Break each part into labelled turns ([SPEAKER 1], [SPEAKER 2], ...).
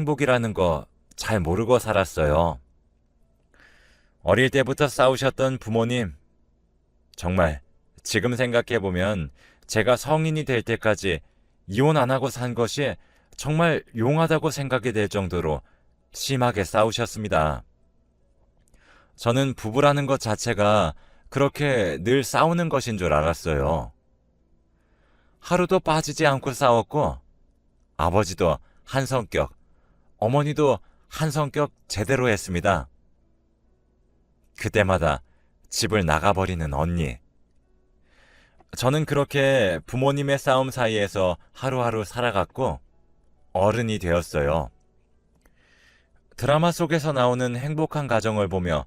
[SPEAKER 1] 행복이라는 거 잘 모르고 살았어요. 어릴 때부터 싸우셨던 부모님, 정말 지금 생각해보면 제가 성인이 될 때까지 이혼 안 하고 산 것이 정말 용하다고 생각이 될 정도로 심하게 싸우셨습니다. 저는 부부라는 것 자체가 그렇게 늘 싸우는 것인 줄 알았어요. 하루도 빠지지 않고 싸웠고, 아버지도 한 성격, 어머니도 한 성격 제대로 했습니다. 그때마다 집을 나가버리는 언니. 저는 그렇게 부모님의 싸움 사이에서 하루하루 살아갔고 어른이 되었어요. 드라마 속에서 나오는 행복한 가정을 보며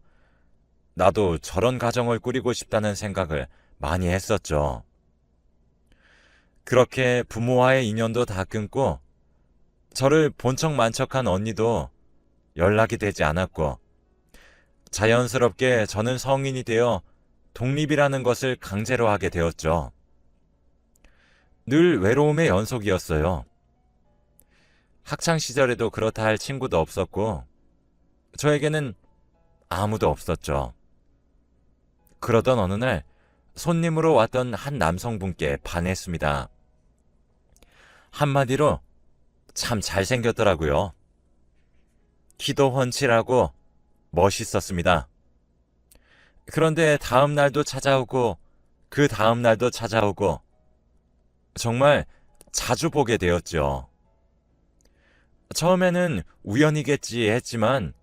[SPEAKER 1] 나도 저런 가정을 꾸리고 싶다는 생각을 많이 했었죠. 그렇게 부모와의 인연도 다 끊고 저를 본척만척한 언니도 연락이 되지 않았고 자연스럽게 저는 성인이 되어 독립이라는 것을 강제로 하게 되었죠. 늘 외로움의 연속이었어요. 학창시절에도 그렇다 할 친구도 없었고 저에게는 아무도 없었죠. 그러던 어느 날 손님으로 왔던 한 남성분께 반했습니다. 한마디로 참 잘생겼더라고요. 키도 훤칠하고 멋있었습니다. 그런데 다음 날도 찾아오고 그 다음 날도 찾아오고 정말 자주 보게 되었죠. 처음에는 우연이겠지 했지만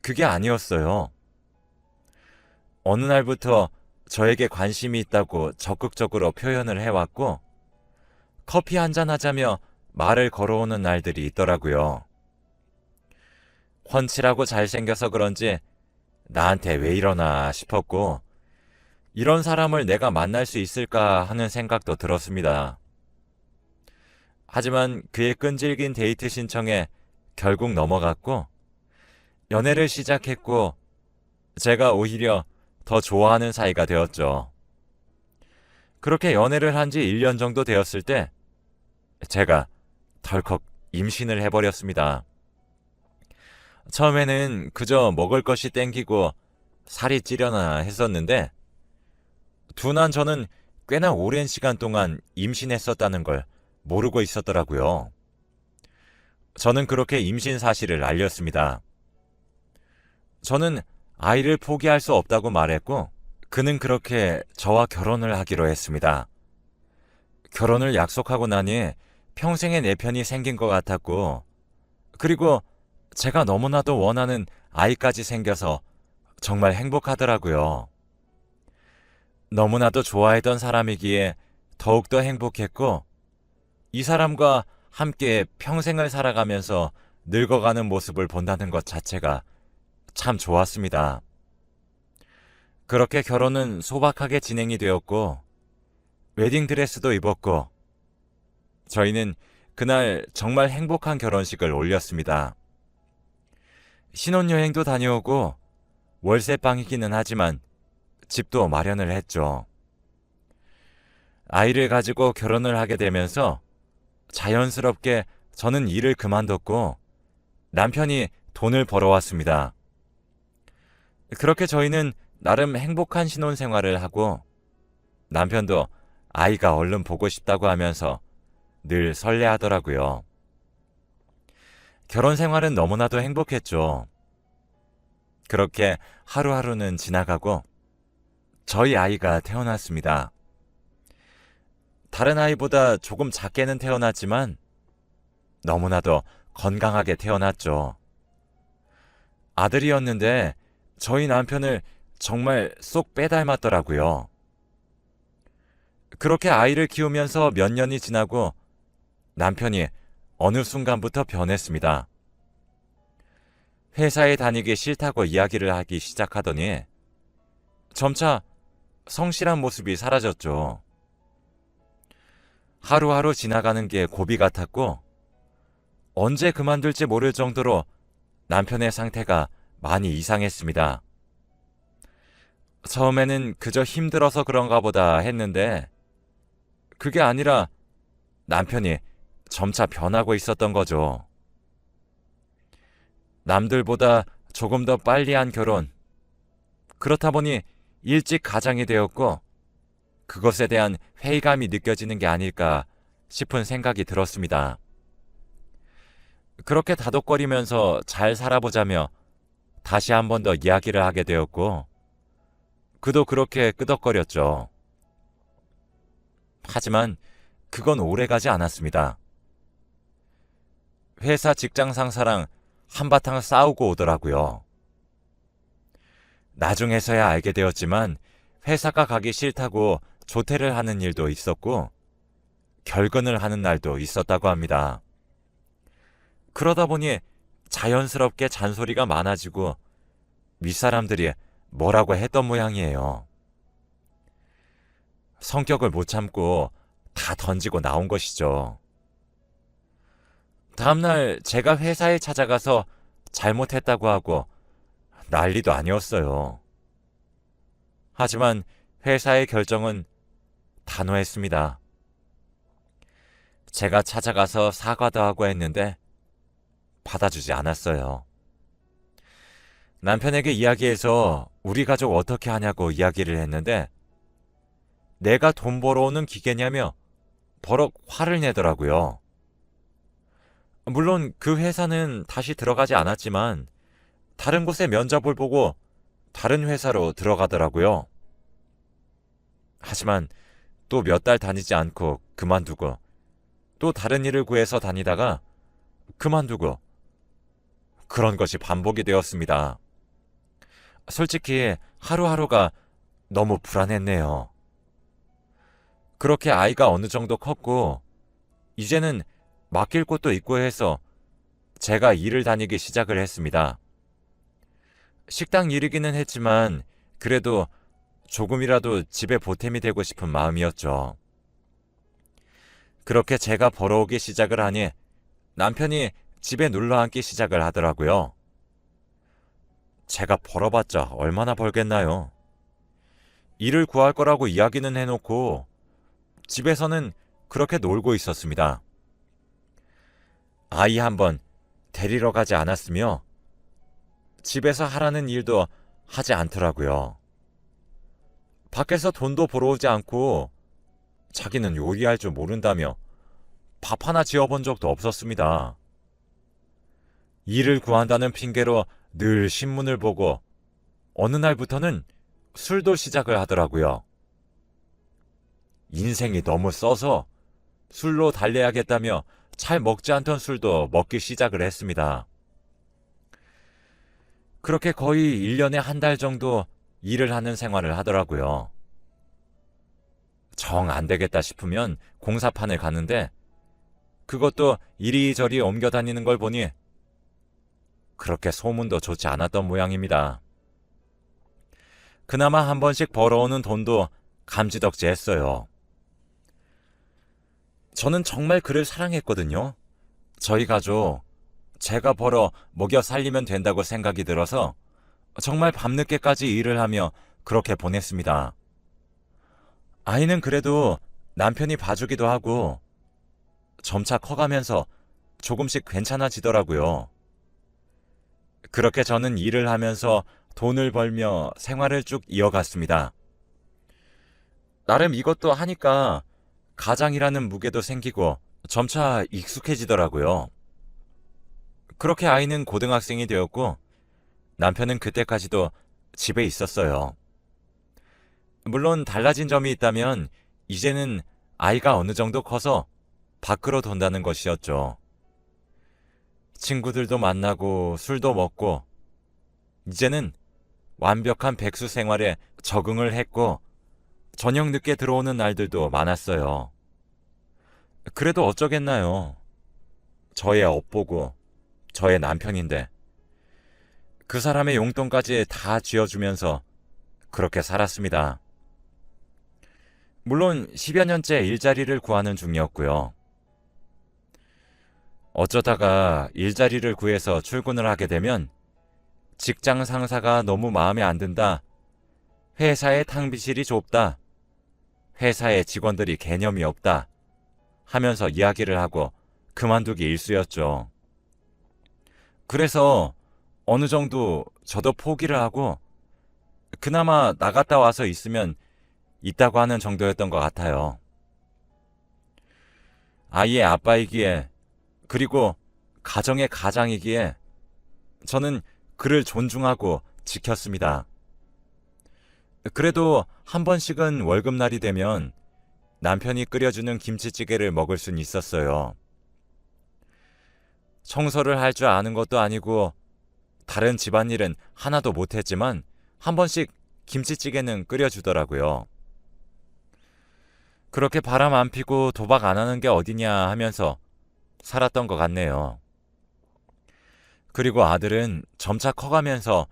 [SPEAKER 1] 그게 아니었어요. 어느 날부터 저에게 관심이 있다고 적극적으로 표현을 해왔고 커피 한잔 하자며 말을 걸어오는 날들이 있더라고요. 훤칠하고 잘생겨서 그런지 나한테 왜 이러나 싶었고 이런 사람을 내가 만날 수 있을까 하는 생각도 들었습니다. 하지만 그의 끈질긴 데이트 신청에 결국 넘어갔고 연애를 시작했고 제가 오히려 더 좋아하는 사이가 되었죠. 그렇게 연애를 한 지 1년 정도 되었을 때 제가 덜컥 임신을 해버렸습니다. 처음에는 그저 먹을 것이 땡기고 살이 찌려나 했었는데 둔한 저는 꽤나 오랜 시간 동안 임신했었다는 걸 모르고 있었더라고요. 저는 그렇게 임신 사실을 알렸습니다. 저는 아이를 포기할 수 없다고 말했고 그는 그렇게 저와 결혼을 하기로 했습니다. 결혼을 약속하고 나니 평생의 내 편이 생긴 것 같았고 그리고 제가 너무나도 원하는 아이까지 생겨서 정말 행복하더라고요. 너무나도 좋아했던 사람이기에 더욱더 행복했고 이 사람과 함께 평생을 살아가면서 늙어가는 모습을 본다는 것 자체가 참 좋았습니다. 그렇게 결혼은 소박하게 진행이 되었고 웨딩드레스도 입었고 저희는 그날 정말 행복한 결혼식을 올렸습니다. 신혼여행도 다녀오고 월세방이기는 하지만 집도 마련을 했죠. 아이를 가지고 결혼을 하게 되면서 자연스럽게 저는 일을 그만뒀고 남편이 돈을 벌어왔습니다. 그렇게 저희는 나름 행복한 신혼생활을 하고 남편도 아이가 얼른 보고 싶다고 하면서 늘 설레하더라고요. 결혼 생활은 너무나도 행복했죠. 그렇게 하루하루는 지나가고 저희 아이가 태어났습니다. 다른 아이보다 조금 작게는 태어났지만 너무나도 건강하게 태어났죠. 아들이었는데 저희 남편을 정말 쏙 빼닮았더라고요. 그렇게 아이를 키우면서 몇 년이 지나고 남편이 어느 순간부터 변했습니다. 회사에 다니기 싫다고 이야기를 하기 시작하더니 점차 성실한 모습이 사라졌죠. 하루하루 지나가는 게 고비 같았고 언제 그만둘지 모를 정도로 남편의 상태가 많이 이상했습니다. 처음에는 그저 힘들어서 그런가 보다 했는데 그게 아니라 남편이 점차 변하고 있었던 거죠. 남들보다 조금 더 빨리 한 결혼. 그렇다 보니 일찍 가장이 되었고 그것에 대한 회의감이 느껴지는 게 아닐까 싶은 생각이 들었습니다. 그렇게 다독거리면서 잘 살아보자며 다시 한 번 더 이야기를 하게 되었고 그도 그렇게 끄덕거렸죠. 하지만 그건 오래가지 않았습니다. 회사 직장 상사랑 한바탕 싸우고 오더라고요. 나중에서야 알게 되었지만 회사가 가기 싫다고 조퇴를 하는 일도 있었고 결근을 하는 날도 있었다고 합니다. 그러다 보니 자연스럽게 잔소리가 많아지고 윗사람들이 뭐라고 했던 모양이에요. 성격을 못 참고 다 던지고 나온 것이죠. 다음날 제가 회사에 찾아가서 잘못했다고 하고 난리도 아니었어요. 하지만 회사의 결정은 단호했습니다. 제가 찾아가서 사과도 하고 했는데 받아주지 않았어요. 남편에게 이야기해서 우리 가족 어떻게 하냐고 이야기를 했는데 내가 돈 벌어오는 기계냐며 버럭 화를 내더라고요. 물론 그 회사는 다시 들어가지 않았지만 다른 곳에 면접을 보고 다른 회사로 들어가더라고요. 하지만 또 몇 달 다니지 않고 그만두고 또 다른 일을 구해서 다니다가 그만두고 그런 것이 반복이 되었습니다. 솔직히 하루하루가 너무 불안했네요. 그렇게 아이가 어느 정도 컸고 이제는 맡길 곳도 있고 해서 제가 일을 다니기 시작을 했습니다. 식당 일이기는 했지만 그래도 조금이라도 집에 보탬이 되고 싶은 마음이었죠. 그렇게 제가 벌어오기 시작을 하니 남편이 집에 눌러 앉기 시작을 하더라고요. 제가 벌어봤자 얼마나 벌겠나요? 일을 구할 거라고 이야기는 해놓고 집에서는 그렇게 놀고 있었습니다. 아이 한 번 데리러 가지 않았으며 집에서 하라는 일도 하지 않더라고요. 밖에서 돈도 벌어오지 않고 자기는 요리할 줄 모른다며 밥 하나 지어본 적도 없었습니다. 일을 구한다는 핑계로 늘 신문을 보고 어느 날부터는 술도 시작을 하더라고요. 인생이 너무 써서 술로 달래야겠다며 잘 먹지 않던 술도 먹기 시작을 했습니다. 그렇게 거의 1년에 한 달 정도 일을 하는 생활을 하더라고요. 정 안 되겠다 싶으면 공사판을 가는데 그것도 이리저리 옮겨 다니는 걸 보니 그렇게 소문도 좋지 않았던 모양입니다. 그나마 한 번씩 벌어오는 돈도 감지덕지 했어요. 저는 정말 그를 사랑했거든요. 저희 가족, 제가 벌어 먹여 살리면 된다고 생각이 들어서 정말 밤늦게까지 일을 하며 그렇게 보냈습니다. 아이는 그래도 남편이 봐주기도 하고 점차 커가면서 조금씩 괜찮아지더라고요. 그렇게 저는 일을 하면서 돈을 벌며 생활을 쭉 이어갔습니다. 나름 이것도 하니까 가장이라는 무게도 생기고 점차 익숙해지더라고요. 그렇게 아이는 고등학생이 되었고 남편은 그때까지도 집에 있었어요. 물론 달라진 점이 있다면 이제는 아이가 어느 정도 커서 밖으로 돈다는 것이었죠. 친구들도 만나고 술도 먹고 이제는 완벽한 백수 생활에 적응을 했고 저녁 늦게 들어오는 날들도 많았어요. 그래도 어쩌겠나요? 저의 업보고 저의 남편인데 그 사람의 용돈까지 다 쥐어주면서 그렇게 살았습니다. 물론 10여 년째 일자리를 구하는 중이었고요. 어쩌다가 일자리를 구해서 출근을 하게 되면 직장 상사가 너무 마음에 안 든다. 회사의 탕비실이 좁다. 회사의 직원들이 개념이 없다. 하면서 이야기를 하고 그만두기 일쑤였죠. 그래서 어느 정도 저도 포기를 하고 그나마 나갔다 와서 있으면 있다고 하는 정도였던 것 같아요. 아이의 아빠이기에 그리고 가정의 가장이기에 저는 그를 존중하고 지켰습니다. 그래도 한 번씩은 월급날이 되면 남편이 끓여주는 김치찌개를 먹을 순 있었어요. 청소를 할 줄 아는 것도 아니고 다른 집안일은 하나도 못했지만 한 번씩 김치찌개는 끓여주더라고요. 그렇게 바람 안 피고 도박 안 하는 게 어디냐 하면서 살았던 것 같네요. 그리고 아들은 점차 커가면서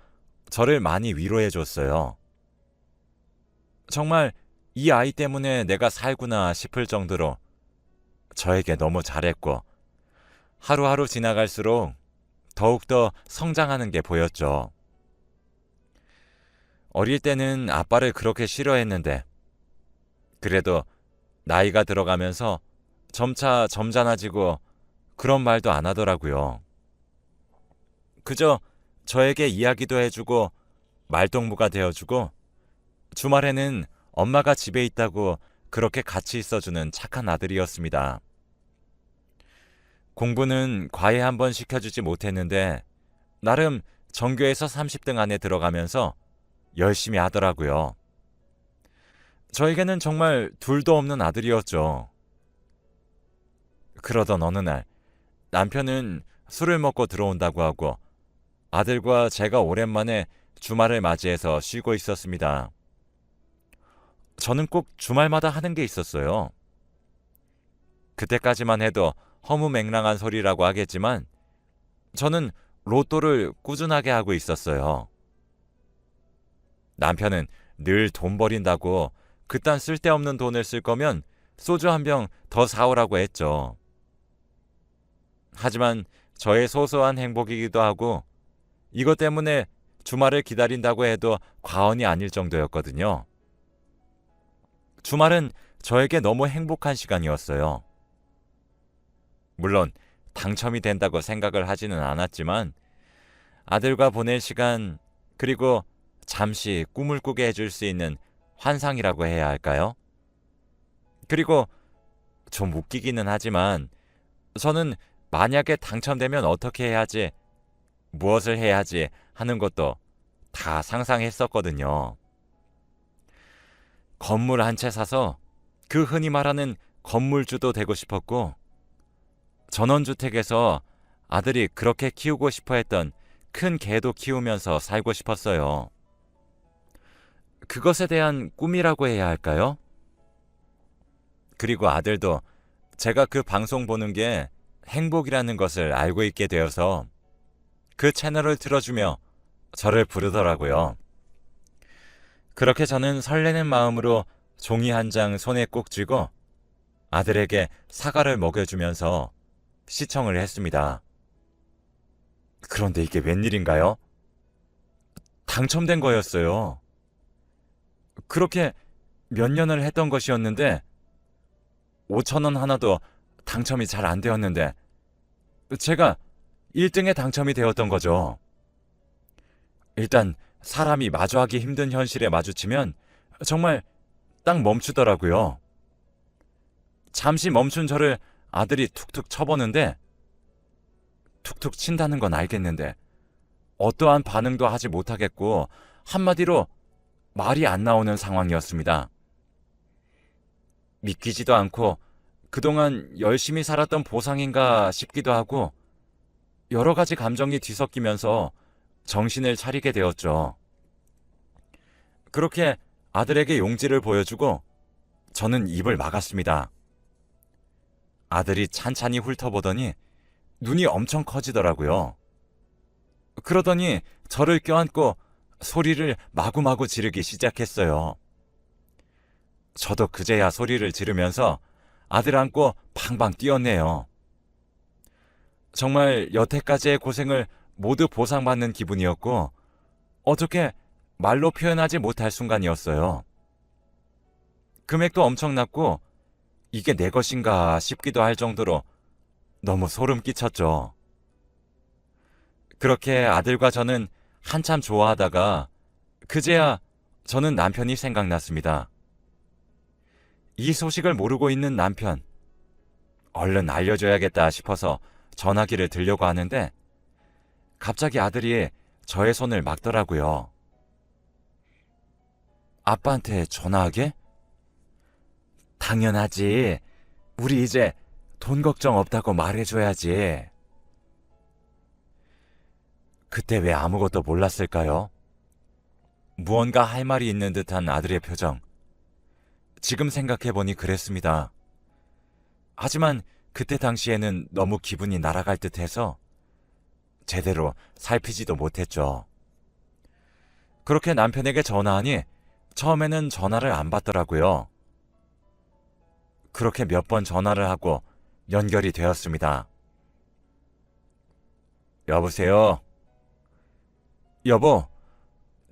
[SPEAKER 1] 저를 많이 위로해 줬어요. 정말 이 아이 때문에 내가 살구나 싶을 정도로 저에게 너무 잘했고 하루하루 지나갈수록 더욱더 성장하는 게 보였죠. 어릴 때는 아빠를 그렇게 싫어했는데 그래도 나이가 들어가면서 점차 점잖아지고 그런 말도 안 하더라고요. 그저 저에게 이야기도 해주고 말동무가 되어주고 주말에는 엄마가 집에 있다고 그렇게 같이 있어주는 착한 아들이었습니다. 공부는 과외 한 번 시켜주지 못했는데 나름 전교에서 30등 안에 들어가면서 열심히 하더라고요. 저에게는 정말 둘도 없는 아들이었죠. 그러던 어느 날 남편은 술을 먹고 들어온다고 하고 아들과 제가 오랜만에 주말을 맞이해서 쉬고 있었습니다. 저는 꼭 주말마다 하는 게 있었어요. 그때까지만 해도 허무맹랑한 소리라고 하겠지만 저는 로또를 꾸준하게 하고 있었어요. 남편은 늘 돈 버린다고 그딴 쓸데없는 돈을 쓸 거면 소주 한 병 더 사오라고 했죠. 하지만 저의 소소한 행복이기도 하고 이것 때문에 주말을 기다린다고 해도 과언이 아닐 정도였거든요. 주말은 저에게 너무 행복한 시간이었어요. 물론 당첨이 된다고 생각을 하지는 않았지만 아들과 보낼 시간 그리고 잠시 꿈을 꾸게 해줄 수 있는 환상이라고 해야 할까요? 그리고 좀 웃기기는 하지만 저는 만약에 당첨되면 어떻게 해야지, 무엇을 해야지 하는 것도 다 상상했었거든요. 건물 한 채 사서 그 흔히 말하는 건물주도 되고 싶었고 전원주택에서 아들이 그렇게 키우고 싶어 했던 큰 개도 키우면서 살고 싶었어요. 그것에 대한 꿈이라고 해야 할까요? 그리고 아들도 제가 그 방송 보는 게 행복이라는 것을 알고 있게 되어서 그 채널을 틀어주며 저를 부르더라고요. 그렇게 저는 설레는 마음으로 종이 한 장 손에 꼭 쥐고 아들에게 사과를 먹여주면서 시청을 했습니다. 그런데 이게 웬일인가요? 당첨된 거였어요. 그렇게 몇 년을 했던 것이었는데 5,000원 하나도 당첨이 잘 안 되었는데 제가 1등에 당첨이 되었던 거죠. 일단 사람이 마주하기 힘든 현실에 마주치면 정말 딱 멈추더라고요. 잠시 멈춘 저를 아들이 툭툭 쳐보는데 툭툭 친다는 건 알겠는데 어떠한 반응도 하지 못하겠고 한마디로 말이 안 나오는 상황이었습니다. 믿기지도 않고 그동안 열심히 살았던 보상인가 싶기도 하고 여러 가지 감정이 뒤섞이면서 정신을 차리게 되었죠. 그렇게 아들에게 용지를 보여주고 저는 입을 막았습니다. 아들이 찬찬히 훑어보더니 눈이 엄청 커지더라고요. 그러더니 저를 껴안고 소리를 마구마구 지르기 시작했어요. 저도 그제야 소리를 지르면서 아들 안고 팡팡 뛰었네요. 정말 여태까지의 고생을 모두 보상받는 기분이었고 어떻게 말로 표현하지 못할 순간이었어요. 금액도 엄청났고 이게 내 것인가 싶기도 할 정도로 너무 소름 끼쳤죠. 그렇게 아들과 저는 한참 좋아하다가 그제야 저는 남편이 생각났습니다. 이 소식을 모르고 있는 남편. 얼른 알려줘야겠다 싶어서 전화기를 들려고 하는데 갑자기 아들이 저의 손을 막더라고요. 아빠한테 전화하게? 당연하지. 우리 이제 돈 걱정 없다고 말해줘야지. 그때 왜 아무것도 몰랐을까요? 무언가 할 말이 있는 듯한 아들의 표정. 지금 생각해보니 그랬습니다. 하지만 그때 당시에는 너무 기분이 날아갈 듯해서 제대로 살피지도 못했죠. 그렇게 남편에게 전화하니 처음에는 전화를 안 받더라고요. 그렇게 몇 번 전화를 하고 연결이 되었습니다. 여보세요? 여보,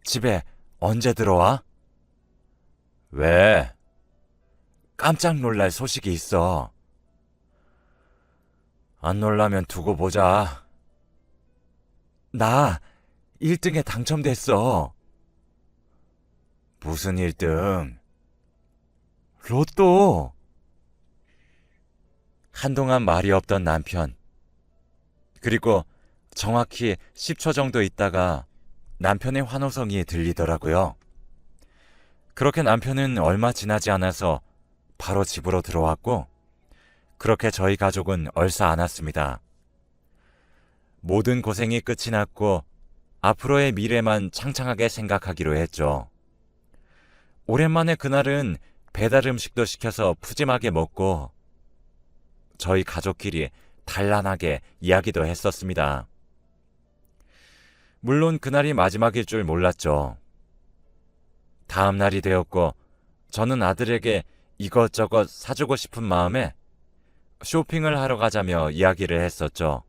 [SPEAKER 1] 집에 언제 들어와? 왜? 깜짝 놀랄 소식이 있어. 안 놀라면 두고 보자. 나 1등에 당첨됐어. 무슨 1등? 로또. 한동안 말이 없던 남편. 그리고 정확히 10초 정도 있다가 남편의 환호성이 들리더라고요. 그렇게 남편은 얼마 지나지 않아서 바로 집으로 들어왔고 그렇게 저희 가족은 얼싸 안았습니다. 모든 고생이 끝이 났고 앞으로의 미래만 창창하게 생각하기로 했죠. 오랜만에 그날은 배달 음식도 시켜서 푸짐하게 먹고 저희 가족끼리 단란하게 이야기도 했었습니다. 물론 그날이 마지막일 줄 몰랐죠. 다음 날이 되었고 저는 아들에게 이것저것 사주고 싶은 마음에 쇼핑을 하러 가자며 이야기를 했었죠.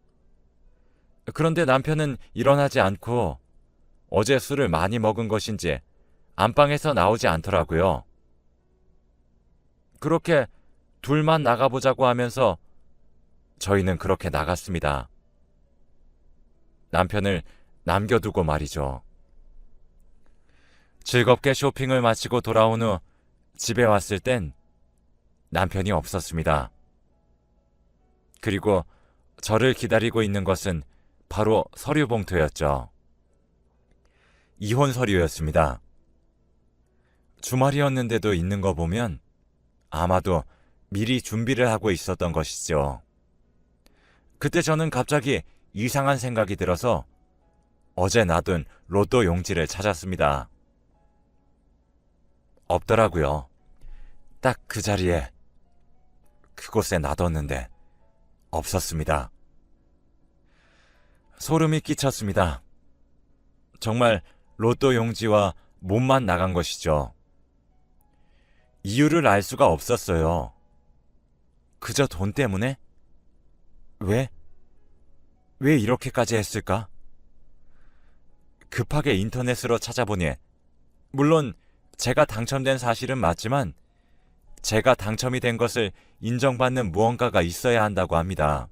[SPEAKER 1] 그런데 남편은 일어나지 않고 어제 술을 많이 먹은 것인지 안방에서 나오지 않더라고요. 그렇게 둘만 나가보자고 하면서 저희는 그렇게 나갔습니다. 남편을 남겨두고 말이죠. 즐겁게 쇼핑을 마치고 돌아온 후 집에 왔을 땐 남편이 없었습니다. 그리고 저를 기다리고 있는 것은 바로 서류 봉투였죠. 이혼 서류였습니다. 주말이었는데도 있는 거 보면 아마도 미리 준비를 하고 있었던 것이죠. 그때 저는 갑자기 이상한 생각이 들어서 어제 놔둔 로또 용지를 찾았습니다. 없더라고요. 딱 그 자리에, 그곳에 놔뒀는데 없었습니다. 소름이 끼쳤습니다. 정말 로또 용지와 몸만 나간 것이죠. 이유를 알 수가 없었어요. 그저 돈 때문에? 왜? 왜 이렇게까지 했을까? 급하게 인터넷으로 찾아보니 물론 제가 당첨된 사실은 맞지만 제가 당첨이 된 것을 인정받는 무언가가 있어야 한다고 합니다.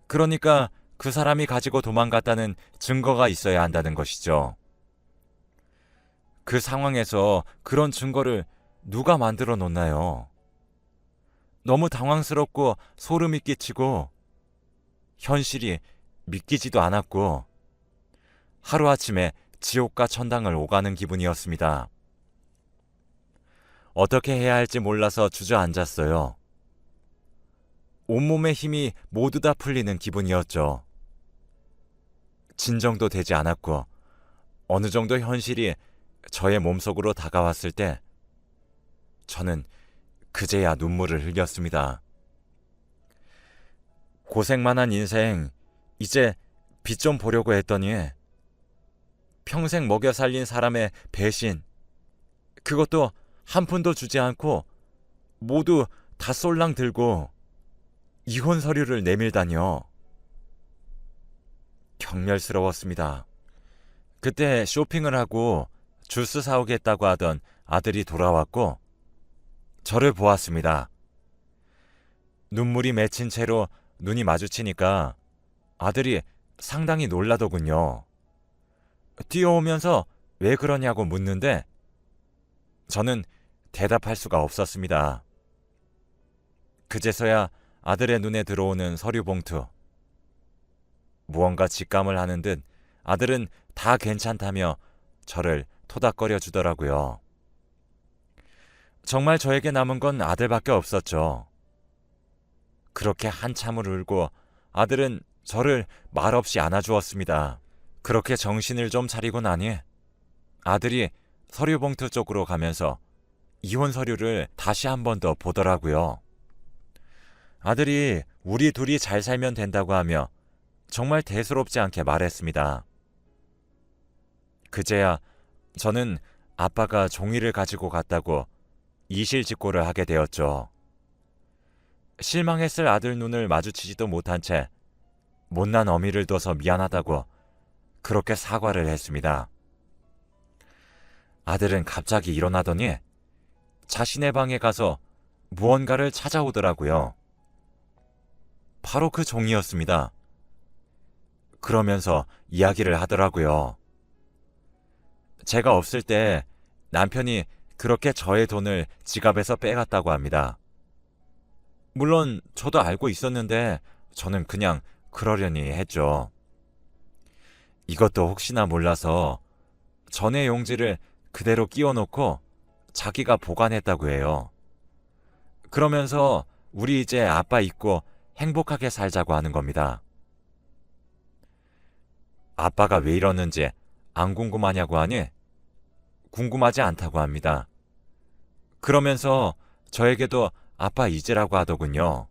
[SPEAKER 1] 그러니까 그 사람이 가지고 도망갔다는 증거가 있어야 한다는 것이죠. 그 상황에서 그런 증거를 누가 만들어 놓나요? 너무 당황스럽고 소름이 끼치고 현실이 믿기지도 않았고 하루아침에 지옥과 천당을 오가는 기분이었습니다. 어떻게 해야 할지 몰라서 주저앉았어요. 온몸의 힘이 모두 다 풀리는 기분이었죠. 진정도 되지 않았고 어느 정도 현실이 저의 몸속으로 다가왔을 때 저는 그제야 눈물을 흘렸습니다. 고생만 한 인생, 이제 빛 좀 보려고 했더니 평생 먹여 살린 사람의 배신, 그것도 한 푼도 주지 않고 모두 다 쏠랑 들고 이혼 서류를 내밀다니요. 경멸스러웠습니다. 그때 쇼핑을 하고 주스 사오겠다고 하던 아들이 돌아왔고 저를 보았습니다. 눈물이 맺힌 채로 눈이 마주치니까 아들이 상당히 놀라더군요. 뛰어오면서 왜 그러냐고 묻는데 저는 대답할 수가 없었습니다. 그제서야 아들의 눈에 들어오는 서류 봉투. 무언가 직감을 하는 듯 아들은 다 괜찮다며 저를 토닥거려 주더라고요. 정말 저에게 남은 건 아들밖에 없었죠. 그렇게 한참을 울고 아들은 저를 말없이 안아주었습니다. 그렇게 정신을 좀 차리고 나니 아들이 서류 봉투 쪽으로 가면서 이혼 서류를 다시 한 번 더 보더라고요. 아들이 우리 둘이 잘 살면 된다고 하며 정말 대수롭지 않게 말했습니다. 그제야 저는 아빠가 종이를 가지고 갔다고 이실직고를 하게 되었죠. 실망했을 아들 눈을 마주치지도 못한 채 못난 어미를 둬서 미안하다고 그렇게 사과를 했습니다. 아들은 갑자기 일어나더니 자신의 방에 가서 무언가를 찾아오더라고요. 바로 그 종이였습니다. 그러면서 이야기를 하더라고요. 제가 없을 때 남편이 그렇게 저의 돈을 지갑에서 빼갔다고 합니다. 물론 저도 알고 있었는데 저는 그냥 그러려니 했죠. 이것도 혹시나 몰라서 전의 용지를 그대로 끼워놓고 자기가 보관했다고 해요. 그러면서 우리 이제 아빠 있고 행복하게 살자고 하는 겁니다. 아빠가 왜 이러는지 안 궁금하냐고 하니 궁금하지 않다고 합니다. 그러면서 저에게도 아빠 잊으라고 하더군요.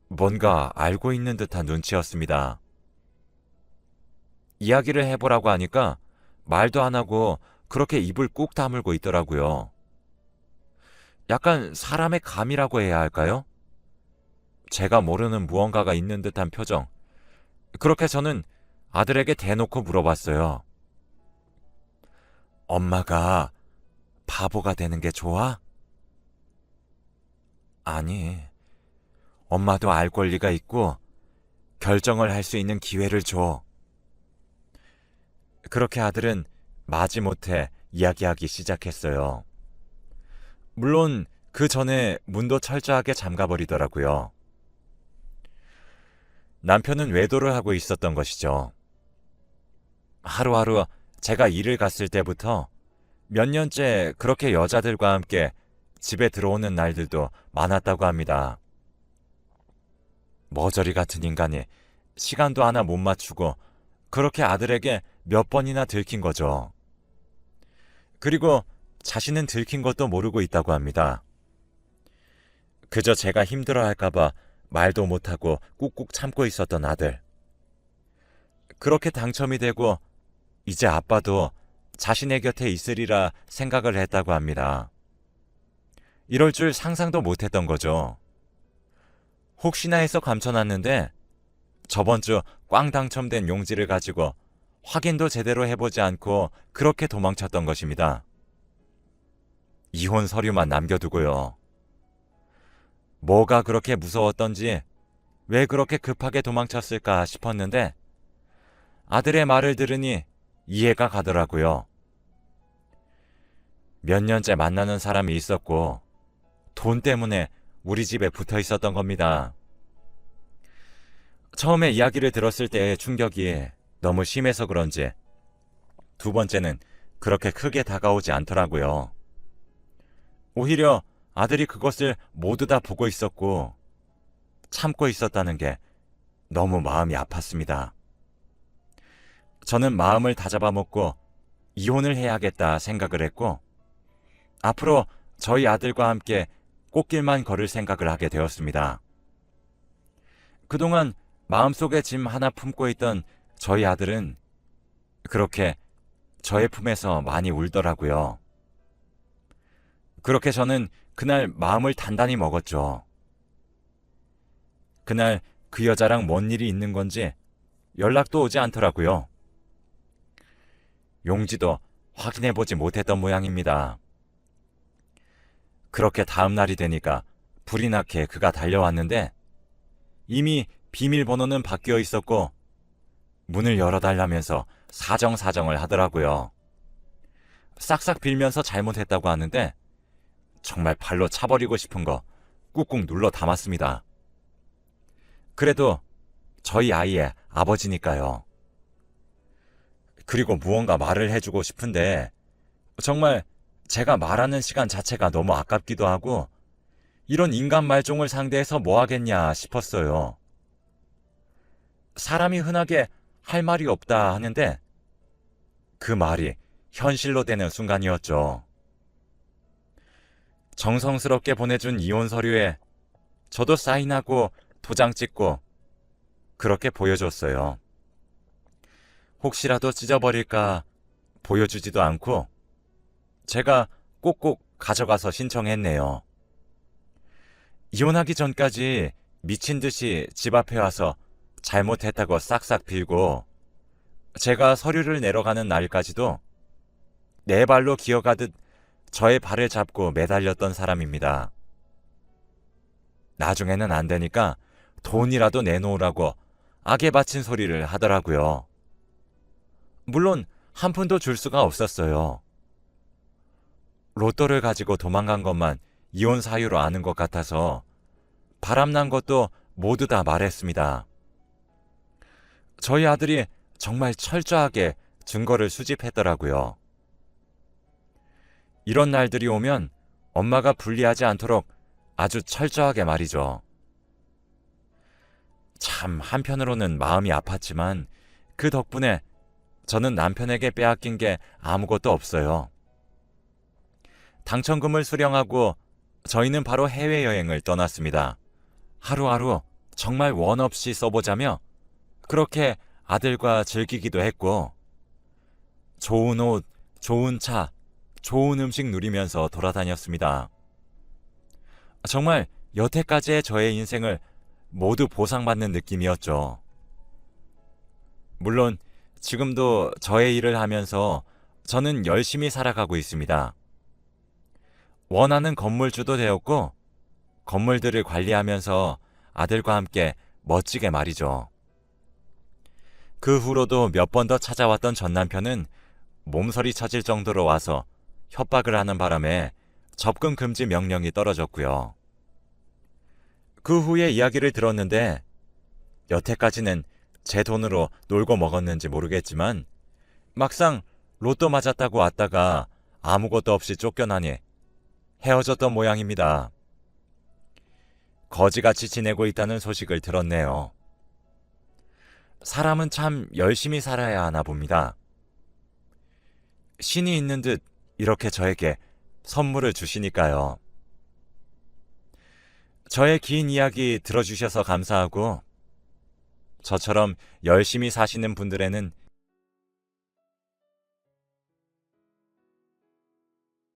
[SPEAKER 1] 뭔가 알고 있는 듯한 눈치였습니다. 이야기를 해보라고 하니까 말도 안 하고 그렇게 입을 꾹 다물고 있더라고요. 약간 사람의 감이라고 해야 할까요? 제가 모르는 무언가가 있는 듯한 표정. 그렇게 저는 아들에게 대놓고 물어봤어요. 엄마가 바보가 되는 게 좋아? 아니, 엄마도 알 권리가 있고 결정을 할 수 있는 기회를 줘. 그렇게 아들은 마지못해 이야기하기 시작했어요. 물론 그 전에 문도 철저하게 잠가버리더라고요. 남편은 외도를 하고 있었던 것이죠. 하루하루 제가 일을 갔을 때부터 몇 년째 그렇게 여자들과 함께 집에 들어오는 날들도 많았다고 합니다. 머저리 같은 인간이 시간도 하나 못 맞추고 그렇게 아들에게 몇 번이나 들킨 거죠. 그리고 자신은 들킨 것도 모르고 있다고 합니다. 그저 제가 힘들어할까봐 말도 못하고 꾹꾹 참고 있었던 아들. 그렇게 당첨이 되고 이제 아빠도 자신의 곁에 있으리라 생각을 했다고 합니다. 이럴 줄 상상도 못했던 거죠. 혹시나 해서 감춰놨는데 저번 주 꽝 당첨된 용지를 가지고 확인도 제대로 해보지 않고 그렇게 도망쳤던 것입니다. 이혼 서류만 남겨두고요. 뭐가 그렇게 무서웠던지 왜 그렇게 급하게 도망쳤을까 싶었는데 아들의 말을 들으니 이해가 가더라고요. 몇 년째 만나는 사람이 있었고 돈 때문에 우리 집에 붙어 있었던 겁니다. 처음에 이야기를 들었을 때의 충격이 너무 심해서 그런지 두 번째는 그렇게 크게 다가오지 않더라고요. 오히려 아들이 그것을 모두 다 보고 있었고 참고 있었다는 게 너무 마음이 아팠습니다. 저는 마음을 다잡아먹고 이혼을 해야겠다 생각을 했고 앞으로 저희 아들과 함께 꽃길만 걸을 생각을 하게 되었습니다. 그동안 마음속에 짐 하나 품고 있던 저희 아들은 그렇게 저의 품에서 많이 울더라고요. 그렇게 저는 그날 마음을 단단히 먹었죠. 그날 그 여자랑 뭔 일이 있는 건지 연락도 오지 않더라고요. 용지도 확인해보지 못했던 모양입니다. 그렇게 다음 날이 되니까 불이 나게 그가 달려왔는데 이미 비밀번호는 바뀌어 있었고 문을 열어달라면서 사정사정을 하더라고요. 싹싹 빌면서 잘못했다고 하는데 정말 발로 차버리고 싶은 거 꾹꾹 눌러 담았습니다. 그래도 저희 아이의 아버지니까요. 그리고 무언가 말을 해주고 싶은데 정말 제가 말하는 시간 자체가 너무 아깝기도 하고 이런 인간 말종을 상대해서 뭐 하겠냐 싶었어요. 사람이 흔하게 할 말이 없다 하는데 그 말이 현실로 되는 순간이었죠. 정성스럽게 보내준 이혼 서류에 저도 사인하고 도장 찍고 그렇게 보여줬어요. 혹시라도 찢어버릴까 보여주지도 않고 제가 꼭꼭 가져가서 신청했네요. 이혼하기 전까지 미친 듯이 집 앞에 와서 잘못했다고 싹싹 빌고 제가 서류를 내려가는 날까지도 네 발로 기어가듯 저의 발을 잡고 매달렸던 사람입니다. 나중에는 안 되니까 돈이라도 내놓으라고 악에 바친 소리를 하더라고요. 물론 한 푼도 줄 수가 없었어요. 로또를 가지고 도망간 것만 이혼 사유로 아는 것 같아서 바람난 것도 모두 다 말했습니다. 저희 아들이 정말 철저하게 증거를 수집했더라고요. 이런 날들이 오면 엄마가 불리하지 않도록 아주 철저하게 말이죠. 참 한편으로는 마음이 아팠지만 그 덕분에 저는 남편에게 빼앗긴 게 아무것도 없어요. 당첨금을 수령하고 저희는 바로 해외여행을 떠났습니다. 하루하루 정말 원 없이 써보자며 그렇게 아들과 즐기기도 했고 좋은 옷, 좋은 차, 좋은 음식 누리면서 돌아다녔습니다. 정말 여태까지의 저의 인생을 모두 보상받는 느낌이었죠. 물론 지금도 저의 일을 하면서 저는 열심히 살아가고 있습니다. 원하는 건물주도 되었고 건물들을 관리하면서 아들과 함께 멋지게 말이죠. 그 후로도 몇 번 더 찾아왔던 전 남편은 몸서리 쳐질 정도로 와서 협박을 하는 바람에 접근 금지 명령이 떨어졌고요. 그 후에 이야기를 들었는데 여태까지는 제 돈으로 놀고 먹었는지 모르겠지만 막상 로또 맞았다고 왔다가 아무것도 없이 쫓겨나니 헤어졌던 모양입니다. 거지같이 지내고 있다는 소식을 들었네요. 사람은 참 열심히 살아야 하나 봅니다. 신이 있는 듯 이렇게 저에게 선물을 주시니까요. 저의 긴 이야기 들어주셔서 감사하고 저처럼 열심히 사시는 분들에는